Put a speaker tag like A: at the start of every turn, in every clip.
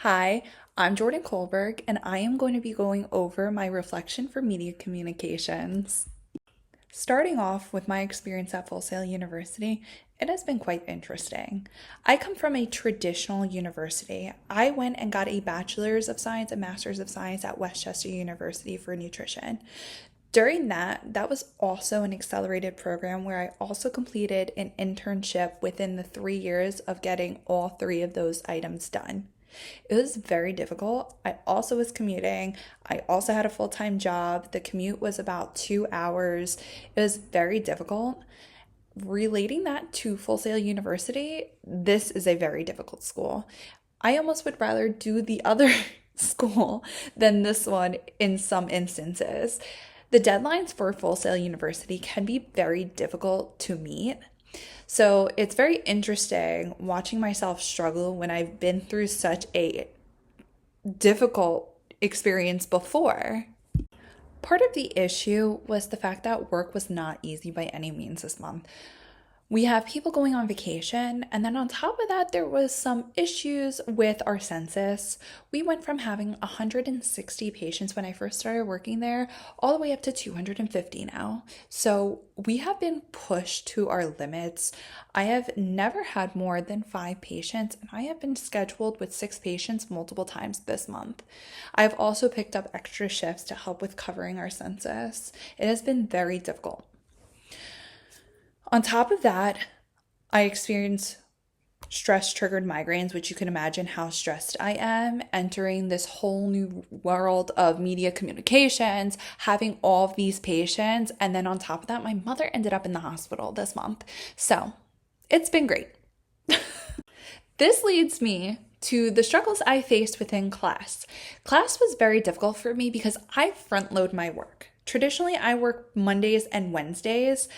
A: Hi, I'm Jordan Kohlberg, and I am going to be going over my reflection for media communications. Starting off with my experience at Full Sail University, it has been quite interesting. I come from a traditional university. I went and got a Bachelor's of Science and Master's of Science at Westchester University for nutrition. During that was also an accelerated program where I also completed an internship within the 3 years of getting all three of those items done. It was very difficult. I also was commuting. I also had a full time job. The commute was about 2 hours. It was very difficult. Relating that to Full Sail University, this is a very difficult school. I almost would rather do the other school than this one in some instances. The deadlines for Full Sail University can be very difficult to meet. So it's very interesting watching myself struggle when I've been through such a difficult experience before. Part of the issue was the fact that work was not easy by any means this month. We have people going on vacation, and then on top of that, there was some issues with our census. We went from having 160 patients when I first started working there, all the way up to 250 now. So we have been pushed to our limits. I have never had more than 5 patients, and I have been scheduled with 6 patients multiple times this month. I've also picked up extra shifts to help with covering our census. It has been very difficult. On top of that, I experience stress triggered migraines, which you can imagine how stressed I am entering this whole new world of media communications, having all of these patients. And then on top of that, my mother ended up in the hospital this month. So it's been great. This leads me to the struggles I faced within class. Class was very difficult for me because I front load my work. Traditionally, I work Mondays and Wednesdays.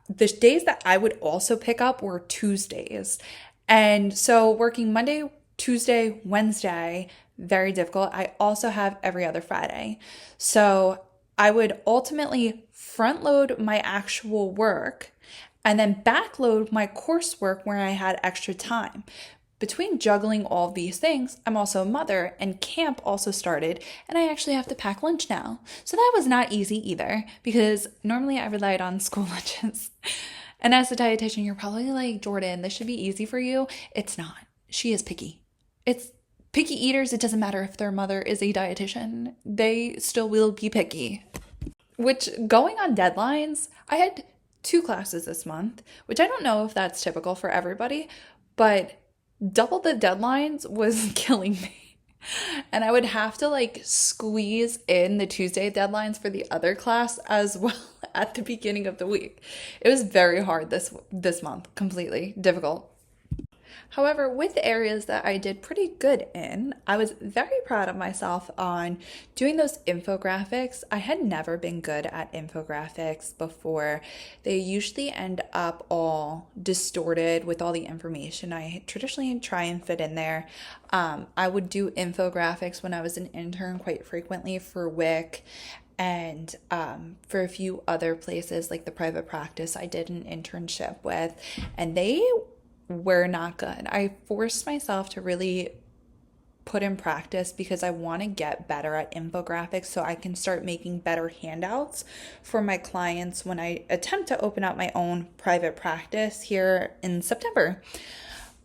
A: The days that I would also pick up were Tuesdays. And so working Monday, Tuesday, Wednesday, very difficult. I also have every other Friday. So I would ultimately front load my actual work and then backload my coursework where I had extra time. Between juggling all these things, I'm also a mother, and camp also started, and I actually have to pack lunch now. So that was not easy either, because normally I relied on school lunches. And as a dietitian, you're probably like, Jordan, this should be easy for you. It's not. She is picky. It's picky eaters. It doesn't matter if their mother is a dietitian, they still will be picky. Which, going on deadlines, I had 2 classes this month, which I don't know if that's typical for everybody, but double the deadlines was killing me. And I would have to like squeeze in the Tuesday deadlines for the other class as well at the beginning of the week. It was very hard this month, completely difficult. However, with areas that I did pretty good in, I was very proud of myself on doing those infographics. I had never been good at infographics before. They usually end up all distorted with all the information I traditionally try and fit in there. I would do infographics when I was an intern quite frequently for WIC and for a few other places like the private practice I did an internship with, and they were not good. I forced myself to really put in practice because I want to get better at infographics so I can start making better handouts for my clients when I attempt to open up my own private practice here in September.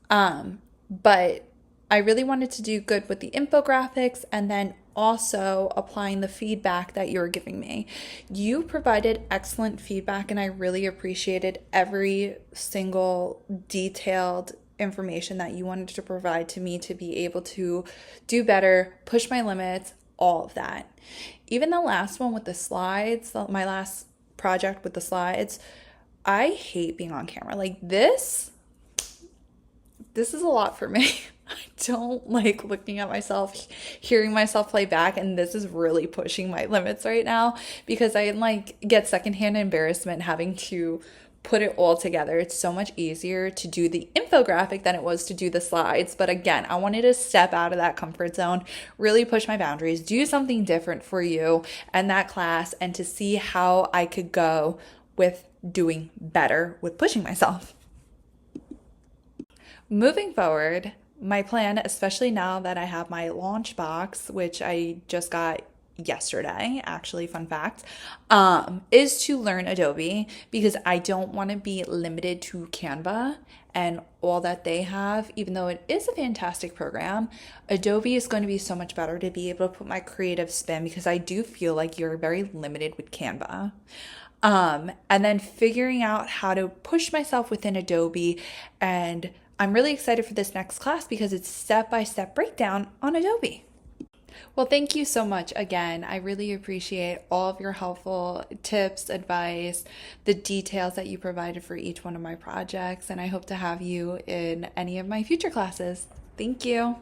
A: But I really wanted to do good with the infographics and then also applying the feedback that you were giving me. You provided excellent feedback, and I really appreciated every single detailed information that you wanted to provide to me to be able to do better, push my limits, all of that. Even the last one with the slides, my last project with the slides, I hate being on camera. Like this is a lot for me. I don't like looking at myself, hearing myself play back, and this is really pushing my limits right now because I like get secondhand embarrassment having to put it all together. It's so much easier to do the infographic than it was to do the slides. But again, I wanted to step out of that comfort zone, really push my boundaries, do something different for you and that class, and to see how I could go with doing better with pushing myself. Moving forward, My plan, especially now that I have my launch box, which I just got yesterday, actually, fun fact, is to learn Adobe because I don't want to be limited to Canva and all that they have. Even though it is a fantastic program, Adobe is going to be so much better to be able to put my creative spin because I do feel like you're very limited with Canva. And then figuring out how to push myself within Adobe. And I'm really excited for this next class because it's step-by-step breakdown on Adobe. Well, thank you so much again. I really appreciate all of your helpful tips, advice, the details that you provided for each one of my projects, and I hope to have you in any of my future classes. Thank you.